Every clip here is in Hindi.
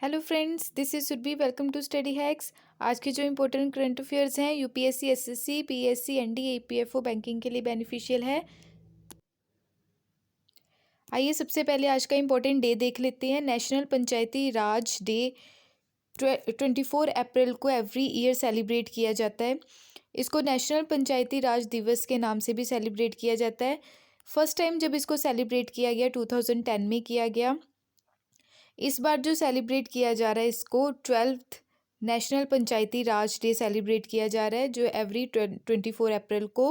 Hello friends, this is Surabhi. Welcome to study hacks. आज के जो इंपॉर्टेंट करंट अफेयर्स हैं UPSC, SSC, PSC, NDA, EPFO banking के लिए बेनिफिशियल है। आइए सबसे पहले आज का इंपॉर्टेंट डे देख लेते हैं। नेशनल पंचायती राज डे 24 अप्रैल को एवरी ईयर सेलिब्रेट किया जाता है। इसको नेशनल पंचायती राज दिवस के नाम से भी सेलिब्रेट किया जाता है। फर्स्ट टाइम जब इसको सेलिब्रेट किया गया 2010 में किया गया। इस बार जो सेलिब्रेट किया जा रहा है इसको 12th नेशनल पंचायती राज डे सेलिब्रेट किया जा रहा है, जो एवरी 24 अप्रैल को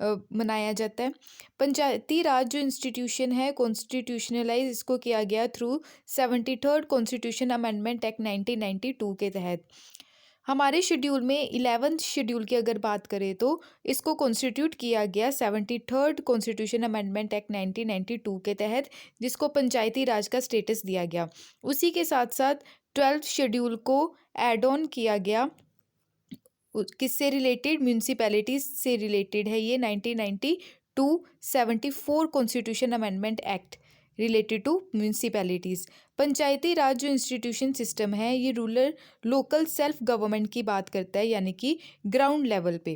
मनाया जाता है। पंचायती राज जो इंस्टीट्यूशन है कॉन्स्टिट्यूशनलाइज इसको किया गया through 73rd constitution amendment act 1992 के तहत। हमारे शेड्यूल में 11th शेड्यूल की अगर बात करें तो इसको कॉन्स्टिट्यूट किया गया 73rd कॉन्स्टिट्यूशन अमेंडमेंट एक्ट 1992 के तहत, जिसको पंचायती राज का स्टेटस दिया गया। उसी के साथ साथ 12th शेड्यूल को एड ऑन किया गया। किससे रिलेटेड? म्यूनसिपैलिटीज से रिलेटेड है ये 1992 74 constitution amendment act related to municipalities. Panchayati Raj जो इंस्टीट्यूशन सिस्टम है ये रूरल लोकल सेल्फ गवर्नमेंट की बात करता है, यानी कि ग्राउंड लेवल पे।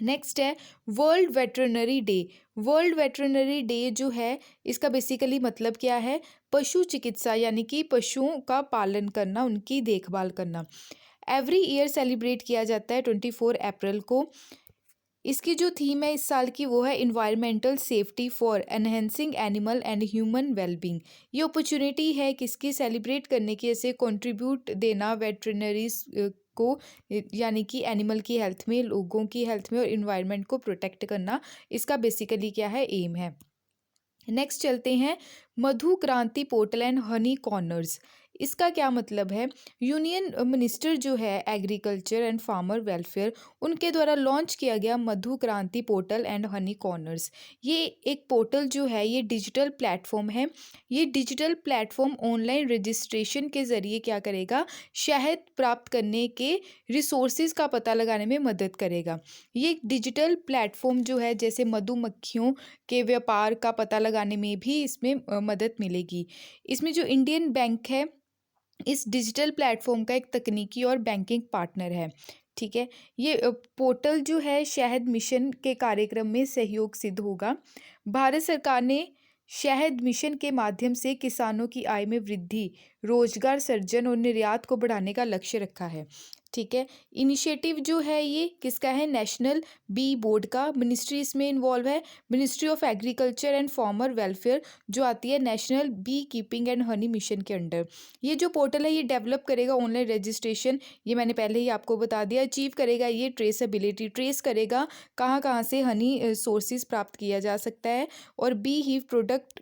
नेक्स्ट है world veterinary day. World veterinary day जो है इसका बेसिकली मतलब क्या है? पशु चिकित्सा, यानी कि पशुओं का पालन करना, उनकी देखभाल करना। एवरी ईयर सेलिब्रेट किया जाता है 24 अप्रैल को। इसकी जो थीम है इस साल की वो है environmental safety for enhancing animal and human wellbeing. ये अपॉर्चुनिटी है किसकी? सेलिब्रेट करने की, ऐसे कंट्रीब्यूट देना वेटरनरीज को, यानी कि एनिमल की हेल्थ में, लोगों की हेल्थ में और इन्वायरमेंट को प्रोटेक्ट करना। इसका बेसिकली क्या है? एम है। नेक्स्ट चलते हैं मधु क्रांति पोर्टल एंड हनी कॉर्नर्स। इसका क्या मतलब है? यूनियन मिनिस्टर जो है एग्रीकल्चर एंड फार्मर वेलफेयर, उनके द्वारा लॉन्च किया गया मधु क्रांति पोर्टल एंड हनी कॉर्नर्स। ये एक पोर्टल जो है ये डिजिटल प्लेटफॉर्म है। ये डिजिटल प्लेटफॉर्म ऑनलाइन रजिस्ट्रेशन के ज़रिए क्या करेगा? शहद प्राप्त करने के रिसोर्सेज का पता लगाने में मदद करेगा। ये डिजिटल प्लेटफॉर्म जो है जैसे मधुमक्खियों के व्यापार का पता लगाने में भी इसमें मदद मिलेगी। इसमें जो इंडियन बैंक है इस डिजिटल प्लेटफॉर्म का एक तकनीकी और बैंकिंग पार्टनर है। ठीक है, ये पोर्टल जो है शहद मिशन के कार्यक्रम में सहयोग सिद्ध होगा। भारत सरकार ने शहद मिशन के माध्यम से किसानों की आय में वृद्धि, रोजगार सृजन और निर्यात को बढ़ाने का लक्ष्य रखा है। ठीक है, इनिशिएटिव जो है ये किसका है? नेशनल बी बोर्ड का। मिनिस्ट्री इसमें इन्वॉल्व है, ministry of agriculture and farmer welfare, जो आती है national B keeping and honey mission के अंडर। ये जो पोर्टल है ये डेवलप करेगा ऑनलाइन रजिस्ट्रेशन, ये मैंने पहले ही आपको बता दिया। अचीव करेगा ये ट्रेसेबिलिटी, ट्रेस करेगा कहाँ कहाँ से हनी सोर्सेज प्राप्त किया जा सकता है, और बी हीव प्रोडक्ट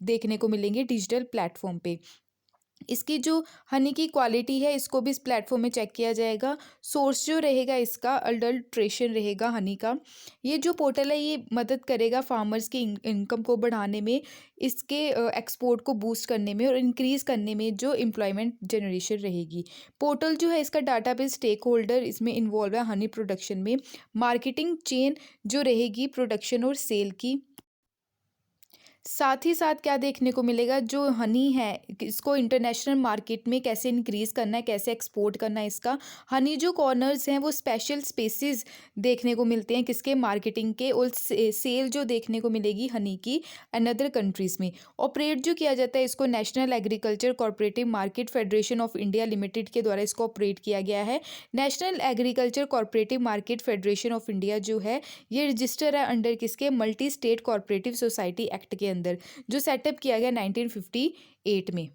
देखने को मिलेंगे डिजिटल प्लेटफॉर्म पे। इसकी जो हनी की क्वालिटी है इसको भी इस प्लेटफॉर्म में चेक किया जाएगा। सोर्स जो रहेगा इसका अडल्ट्रेशन रहेगा हनी का। ये जो पोर्टल है ये मदद करेगा फार्मर्स की इनकम को बढ़ाने में, इसके एक्सपोर्ट को बूस्ट करने में और इंक्रीज़ करने में जो एम्प्लॉयमेंट जनरेशन रहेगी। पोर्टल जो है इसका डाटाबेस स्टेक होल्डर इसमें इन्वॉल्व है हनी प्रोडक्शन में। मार्केटिंग चेन जो रहेगी प्रोडक्शन और सेल की। साथ ही साथ क्या देखने को मिलेगा? जो हनी है इसको इंटरनेशनल मार्केट में कैसे इंक्रीज़ करना है, कैसे एक्सपोर्ट करना है इसका। हनी जो कॉर्नर्स हैं वो स्पेशल स्पेसेस देखने को मिलते हैं किसके? मार्केटिंग के, और सेल जो देखने को मिलेगी हनी की अनदर कंट्रीज़ में। ऑपरेट जो किया जाता है इसको national agriculture corporative market federation of India limited के द्वारा इसको ऑपरेट किया गया है। National agriculture corporative market federation of India जो है ये रजिस्टर है अंडर किसके? Multi state corporative society act के अंदर, जो सेटअप किया गया 1958 में।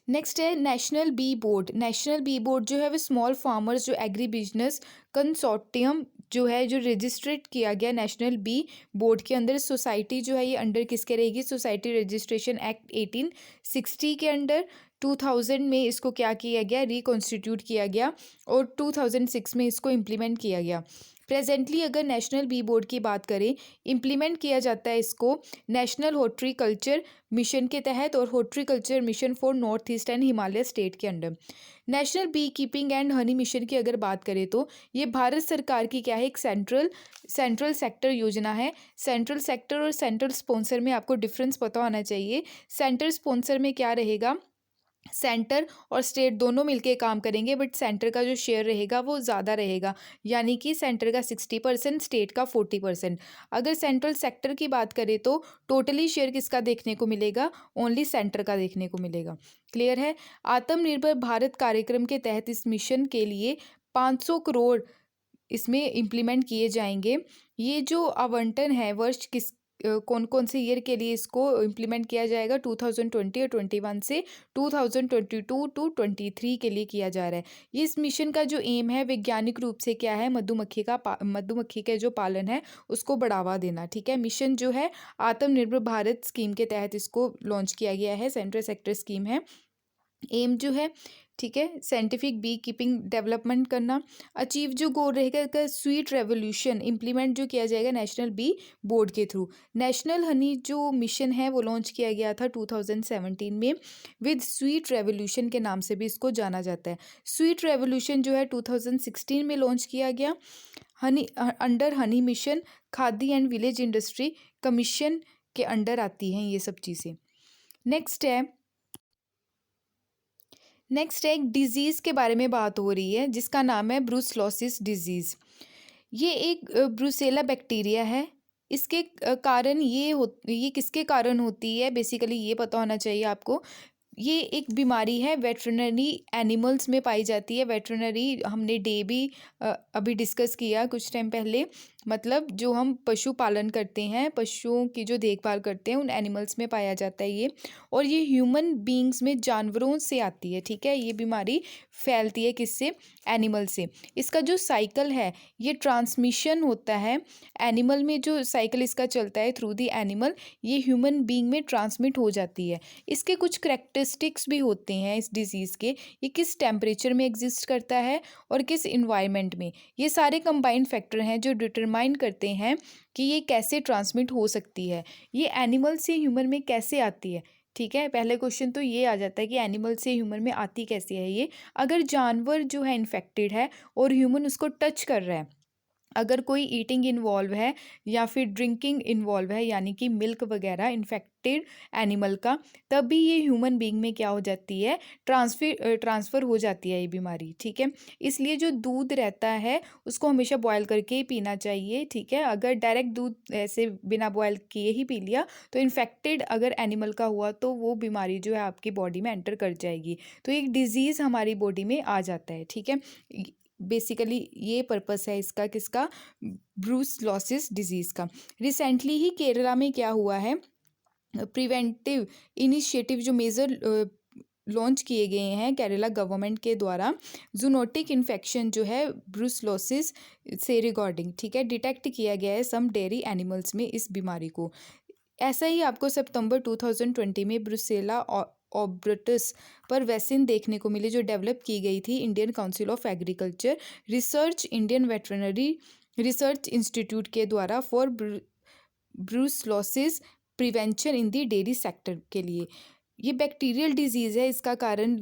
नेक्स्ट है national bee board. National bee board जो है वो स्मॉल फार्मर्स जो एग्री बिजनेस कंसोर्टियम जो है जो रजिस्ट्रेट किया गया नेशनल बी बोर्ड के अंदर। सोसाइटी जो है ये अंडर किसके रहेगी? सोसाइटी रजिस्ट्रेशन एक्ट 1860 के अंडर। 2000 में इसको क्या किया गया? रिकॉन्स्टिट्यूट किया गया, और 2006 में इसको इम्प्लीमेंट किया गया। प्रेजेंटली अगर नेशनल बी बोर्ड की बात करें, इम्प्लीमेंट किया जाता है इसको नेशनल हॉर्टिकल्चर मिशन के तहत और horticulture mission for north east and Himalaya state के under. National B keeping and honey mission की अगर बात करें तो ये भारत सरकार की क्या है, एक सेंट्रल सेक्टर योजना है। सेंट्रल सेक्टर और सेंट्रल स्पॉन्सर में आपको डिफरेंस पता होना चाहिए। सेंट्रल स्पॉन्सर में क्या रहेगा, सेंटर और स्टेट दोनों मिलके काम करेंगे, बट सेंटर का जो शेयर रहेगा वो ज़्यादा रहेगा, यानी कि सेंटर का 60%, स्टेट का 40%। अगर सेंट्रल सेक्टर की बात करें तो टोटली शेयर किसका देखने को मिलेगा, ओनली सेंटर का देखने को मिलेगा। क्लियर है। आत्मनिर्भर भारत कार्यक्रम के तहत इस मिशन के लिए 500 करोड़ इसमें इम्प्लीमेंट किए जाएंगे। ये जो आवंटन है वर्ष कौन कौन से ईयर के लिए इसको इम्प्लीमेंट किया जाएगा, 2020 और 21 से 2022 टू 23 के लिए किया जा रहा है। ये इस मिशन का जो एम है वैज्ञानिक रूप से क्या है, मधुमक्खी का जो पालन है उसको बढ़ावा देना। ठीक है, मिशन जो है आत्मनिर्भर भारत स्कीम के तहत इसको लॉन्च किया गया है, सेंट्रल सेक्टर स्कीम है। एम जो है, ठीक है, साइंटिफिक बी कीपिंग डेवलपमेंट करना। अचीव जो गोल रहेगा स्वीट रेवोल्यूशन इम्प्लीमेंट जो किया जाएगा नेशनल बी बोर्ड के थ्रू। नेशनल हनी जो मिशन है वो लॉन्च किया गया था 2017 में विद स्वीट रेवोल्यूशन के नाम से भी इसको जाना जाता है। स्वीट रेवोल्यूशन जो है 2016 में लॉन्च किया गया। Honey under honey mission khadi and village industry commission के अंडर आती हैं ये सब चीज़ें। नेक्स्ट है एक डिजीज़ के बारे में बात हो रही है जिसका नाम है ब्रुसलोसिस डिजीज़। ये एक ब्रुसेला बैक्टीरिया है। इसके कारण ये किसके कारण होती है, बेसिकली ये पता होना चाहिए आपको। ये एक बीमारी है, वेटरनरी एनिमल्स में पाई जाती है। वेटरनरी हमने डे भी अभी डिस्कस किया कुछ टाइम पहले, मतलब जो हम पशु पालन करते हैं, पशुओं की जो देखभाल करते हैं, उन एनिमल्स में पाया जाता है ये। और ये ह्यूमन बींग्स में जानवरों से आती है। ठीक है, ये बीमारी फैलती है किससे, एनिमल से। इसका जो साइकिल है ये ट्रांसमिशन होता है एनिमल में, जो साइकिल इसका चलता है थ्रू दी एनिमल, ये ह्यूमन बींग में ट्रांसमिट हो जाती है। इसके कुछ करेक्टरिस्टिक्स भी होते हैं इस डिजीज़ के, ये किस टेम्परेचर में एग्जिस्ट करता है और किस इन्वायरमेंट में। ये सारे कंबाइंड फैक्टर हैं जो डिटरमाइन करते हैं कि ये कैसे ट्रांसमिट हो सकती है, ये एनिमल से ह्यूमन में कैसे आती है। ठीक है, पहले क्वेश्चन तो ये आ जाता है कि एनिमल से ह्यूमन में आती कैसे है ये। अगर जानवर जो है इन्फेक्टेड है और ह्यूमन उसको टच कर रहा है, अगर कोई ईटिंग इन्वॉल्व है या फिर ड्रिंकिंग इन्वॉल्व है, यानी कि मिल्क वगैरह इन्फेक्टेड एनिमल का, तब भी ये ह्यूमन बीइंग में क्या हो जाती है, ट्रांसफ़र हो जाती है ये बीमारी। ठीक है, इसलिए जो दूध रहता है उसको हमेशा बॉयल करके ही पीना चाहिए। ठीक है, अगर डायरेक्ट दूध ऐसे बिना बॉयल किए ही पी लिया तो इन्फेक्टेड अगर एनिमल का हुआ तो वो बीमारी जो है आपकी बॉडी में एंटर कर जाएगी, तो एक डिजीज़ हमारी बॉडी में आ जाता है। ठीक है, बेसिकली ये पर्पस है इसका, किसका, ब्रुसलोसिस डिजीज़ का। रिसेंटली ही केरला में क्या हुआ है, प्रिवेंटिव इनिशिएटिव जो मेजर लॉन्च किए गए हैं केरला गवर्नमेंट के द्वारा, जूनोटिक इन्फेक्शन जो है ब्रुसलोसिस से रिगार्डिंग, ठीक है, डिटेक्ट किया गया है सम डेयरी एनिमल्स में इस बीमारी को। ऐसा ही आपको सितंबर 2020 में ब्रुसेला ऑब्रटस पर वैक्सीन देखने को मिली, जो डेवलप की गई थी Indian council of agriculture research, Indian veterinary research institute के द्वारा for brucellosis prevention in the dairy sector के लिए। ये बैक्टीरियल डिजीज़ है, इसका कारण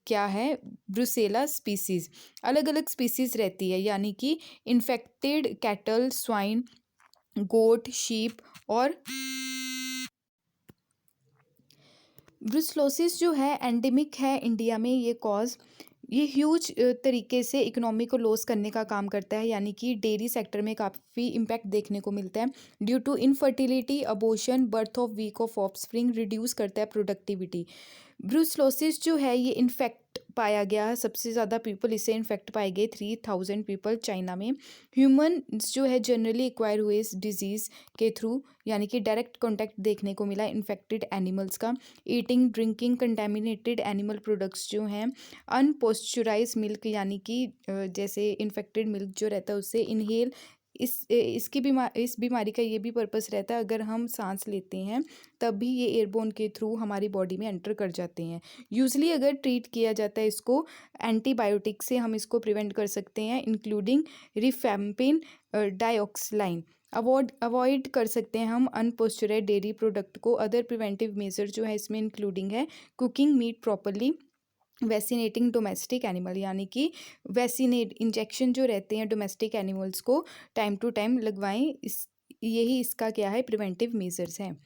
क्या है, ब्रुसेला स्पीसीज़। अलग अलग स्पीसीज़ रहती है, यानी कि इन्फेक्टेड कैटल, स्वाइन, गोट, शीप और ब्रुसलोसिस जो है एंडेमिक है इंडिया में। ये ह्यूज तरीके से इकोनॉमी को लॉस करने का काम करता है, यानी कि डेयरी सेक्टर में काफ़ी इम्पैक्ट देखने को मिलता है। Due to infertility, abortion, birth of weak of offspring, reduce करता है प्रोडक्टिविटी। ब्रुसलोसिस जो है ये इन्फेक्ट पाया गया है, सबसे ज़्यादा पीपल इससे इन्फेक्ट पाए गए, 3000 पीपल चाइना में। ह्यूमन जो है जनरली एक्वायर हुए इस डिजीज़ के थ्रू, यानी कि डायरेक्ट कॉन्टैक्ट देखने को मिला इन्फेक्टेड एनिमल्स का। Eating, drinking contaminated animal products जो हैं, अनपॉस्चराइज मिल्क, यानी कि जैसे इन्फेक्टेड मिल्क जो रहता है उससे, इनहेल इस बीमारी का ये भी पर्पस रहता है, अगर हम सांस लेते हैं तब भी ये एयरबोर्न के थ्रू हमारी बॉडी में एंटर कर जाते हैं। यूजली अगर ट्रीट किया जाता है इसको एंटीबायोटिक से हम इसको प्रिवेंट कर सकते हैं, इंक्लूडिंग रिफैम्पिन डाइऑक्सलाइन। अवॉइड कर सकते हैं हम अनपोस्चराइज्ड डेयरी प्रोडक्ट को। अदर प्रिवेंटिव मेजर जो है इसमें इंक्लूडिंग है cooking meat properly, vaccinating domestic animal, यानी कि वैक्सीनेट इंजेक्शन जो रहते हैं डोमेस्टिक एनिमल्स को टाइम टू टाइम लगवाएं। यही इसका क्या है, प्रिवेंटिव मेजर्स हैं।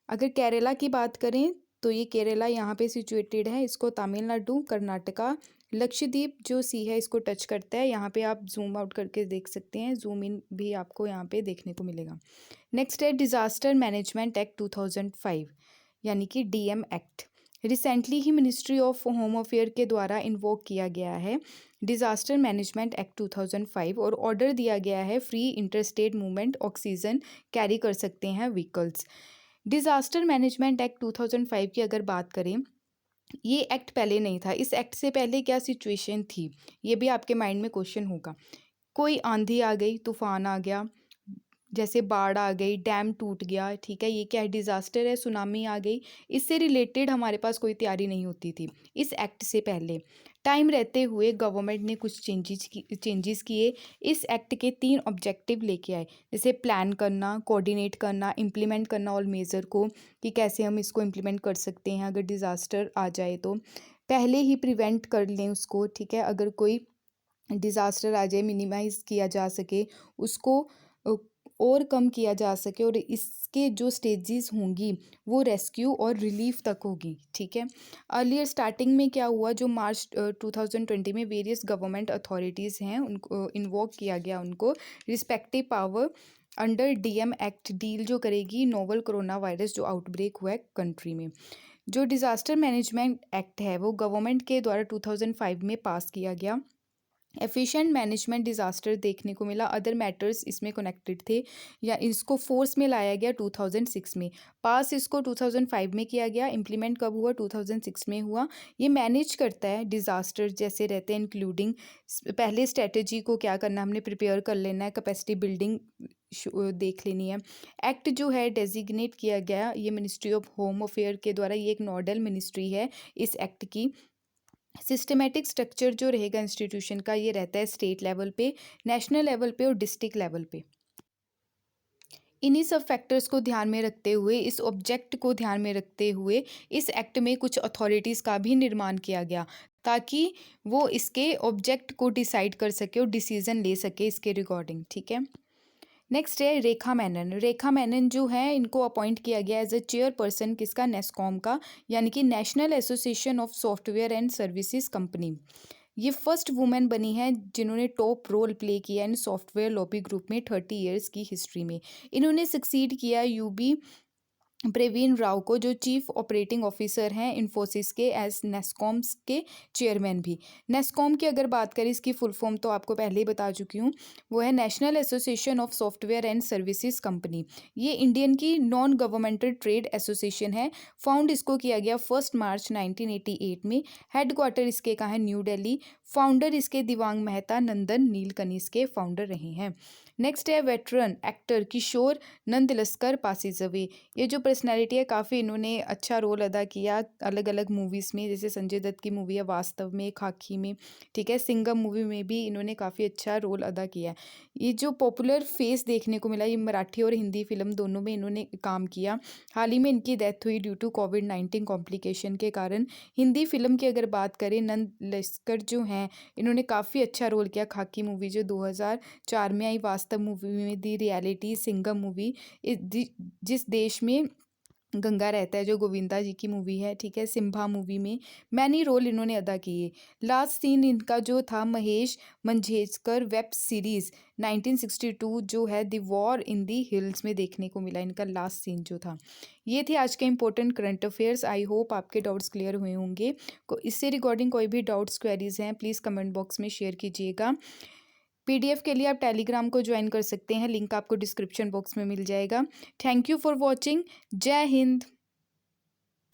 अगर केरला की बात करें तो ये केरला यहाँ पे सिचुएटेड है, इसको तमिलनाडु, कर्नाटका, लक्षद्वीप जो सी है इसको टच करता है। यहाँ पे आप जूम आउट करके देख सकते हैं, जूम इन भी आपको यहाँ पे देखने को मिलेगा। नेक्स्ट है डिजास्टर मैनेजमेंट एक्ट 2005, यानी कि DM act. Recently he ministry of home affair के द्वारा इन्वोक किया गया है डिजास्टर मैनेजमेंट एक्ट 2005 और ऑर्डर दिया गया है free interstate movement oxygen carry कर सकते हैं व्हीकल्स। डिजास्टर मैनेजमेंट एक्ट 2005 की अगर बात करें, ये एक्ट पहले नहीं था। इस एक्ट से पहले क्या सिचुएशन थी, ये भी आपके माइंड में क्वेश्चन होगा। कोई आंधी आ गई, तूफान आ गया, जैसे बाढ़ आ गई, डैम टूट गया, ठीक है, ये क्या है, डिजास्टर है, सुनामी आ गई। इससे रिलेटेड हमारे पास कोई तैयारी नहीं होती थी इस एक्ट से पहले। टाइम रहते हुए गवर्नमेंट ने कुछ चेंजेस किए। इस एक्ट के 3 ऑब्जेक्टिव लेके आए, जैसे प्लान करना, कोऑर्डिनेट करना, इम्प्लीमेंट करना और मेजर को, कि कैसे हम इसको इम्प्लीमेंट कर सकते हैं अगर डिज़ास्टर आ जाए तो पहले ही प्रिवेंट कर लें उसको, ठीक है। अगर कोई डिज़ास्टर आ जाए मिनिमाइज़ किया जा सके उसको, और कम किया जा सके, और इसके जो स्टेजेस होंगी वो रेस्क्यू और रिलीफ तक होगी, ठीक है। अर्लियर स्टार्टिंग में क्या हुआ, जो मार्च 2020 में वेरियस गवर्नमेंट अथॉरिटीज़ हैं उनको इन्वोक किया गया, उनको respective power under DM act deal जो करेगी नोवल कोरोना वायरस जो आउटब्रेक हुआ है कंट्री में। जो डिज़ास्टर मैनेजमेंट एक्ट है वो गवर्नमेंट के द्वारा 2005 में पास किया गया। एफिशिएंट मैनेजमेंट डिज़ास्टर देखने को मिला, अदर मैटर्स इसमें कनेक्टेड थे, या इसको फोर्स में लाया गया 2006 में। पास इसको 2005 में किया गया, इम्प्लीमेंट कब हुआ, 2006 में हुआ। ये मैनेज करता है डिज़ास्टर जैसे रहते हैं, इंक्लूडिंग पहले स्ट्रेटजी को क्या करना, हमने प्रिपेयर कर लेना है, कैपेसिटी बिल्डिंग देख लेनी है। एक्ट जो है डेजिग्नेट किया गया ये मिनिस्ट्री ऑफ होम अफेयर के द्वारा, ये एक नोडल मिनिस्ट्री है इस एक्ट की। सिस्टमेटिक स्ट्रक्चर जो रहेगा इंस्टीट्यूशन का, ये रहता है स्टेट लेवल पे, नेशनल लेवल पे और डिस्ट्रिक्ट लेवल पे। इन्हीं सब फैक्टर्स को ध्यान में रखते हुए, इस ऑब्जेक्ट को ध्यान में रखते हुए इस एक्ट में कुछ अथॉरिटीज़ का भी निर्माण किया गया, ताकि वो इसके ऑब्जेक्ट को डिसाइड कर सके और डिसीजन ले सके इसके रिगार्डिंग, ठीक है। नेक्स्ट है रेखा मेनन। रेखा मेनन जो है इनको अपॉइंट किया गया एज अ चेयरपर्सन किसका, नेस्कॉम का, यानी कि national association of software and services company. ये फर्स्ट वुमेन बनी है जिन्होंने टॉप रोल प्ले किया इन सॉफ्टवेयर लॉबी ग्रुप में 30 इयर्स की हिस्ट्री में। इन्होंने सक्सीड किया यूबी प्रवीण राव को, जो चीफ ऑपरेटिंग ऑफिसर हैं इन्फोसिस के, एज नेस्कॉम्स के चेयरमैन भी। नेस्कॉम की अगर बात करें, इसकी फुल फॉर्म तो आपको पहले ही बता चुकी हूँ, वो है national association of software and services company. ये इंडियन की नॉन गवर्नमेंटल ट्रेड एसोसिएशन है। फाउंड इसको किया गया 1 मार्च 1988 में। हेडक्वार्टर इसके कहाँ है, न्यू दिल्ली। फाउंडर इसके दिवांग मेहता नंदन नीलकनी इसके फाउंडर रहे हैं। नेक्स्ट है वेटरन एक्टर किशोर नंदलस्कर पासीजवे। ये जो पर्सनैलिटी है, काफ़ी इन्होंने अच्छा रोल अदा किया अलग अलग मूवीज़ में, जैसे संजय दत्त की मूवी है वास्तव में, खाकी में, ठीक है, सिंघम मूवी में भी इन्होंने काफ़ी अच्छा रोल अदा किया है। ये जो पॉपुलर फेस देखने को मिला, ये मराठी और हिंदी फिल्म दोनों में इन्होंने काम किया। हाल ही में इनकी डेथ हुई ड्यू टू कोविड-19 कॉम्प्लिकेशन के कारण। हिंदी फिल्म की अगर बात करें, नंद लस्कर जो हैं इन्होंने काफ़ी अच्छा रोल किया। खाकी मूवी जो 2004 में आई, वास्तव मूवी में दी रियलिटी, सिंघम मूवी, जिस देश में गंगा रहता है जो गोविंदा जी की मूवी है, ठीक है, सिम्बा मूवी में मैनी रोल इन्होंने अदा किए। लास्ट सीन इनका जो था महेश मंझेजकर वेब सीरीज़ 1962 जो है the war in the hills में देखने को मिला, इनका लास्ट सीन जो था। ये थे आज के important current affairs. I hope आपके डाउट्स क्लियर हुए होंगे। इससे रिगार्डिंग कोई भी डाउट्स क्वेरीज हैं प्लीज़ कमेंट बॉक्स में शेयर कीजिएगा। पीडीएफ के लिए आप टेलीग्राम को ज्वाइन कर सकते हैं, लिंक आपको डिस्क्रिप्शन बॉक्स में मिल जाएगा। Thank you for watching. जय हिंद।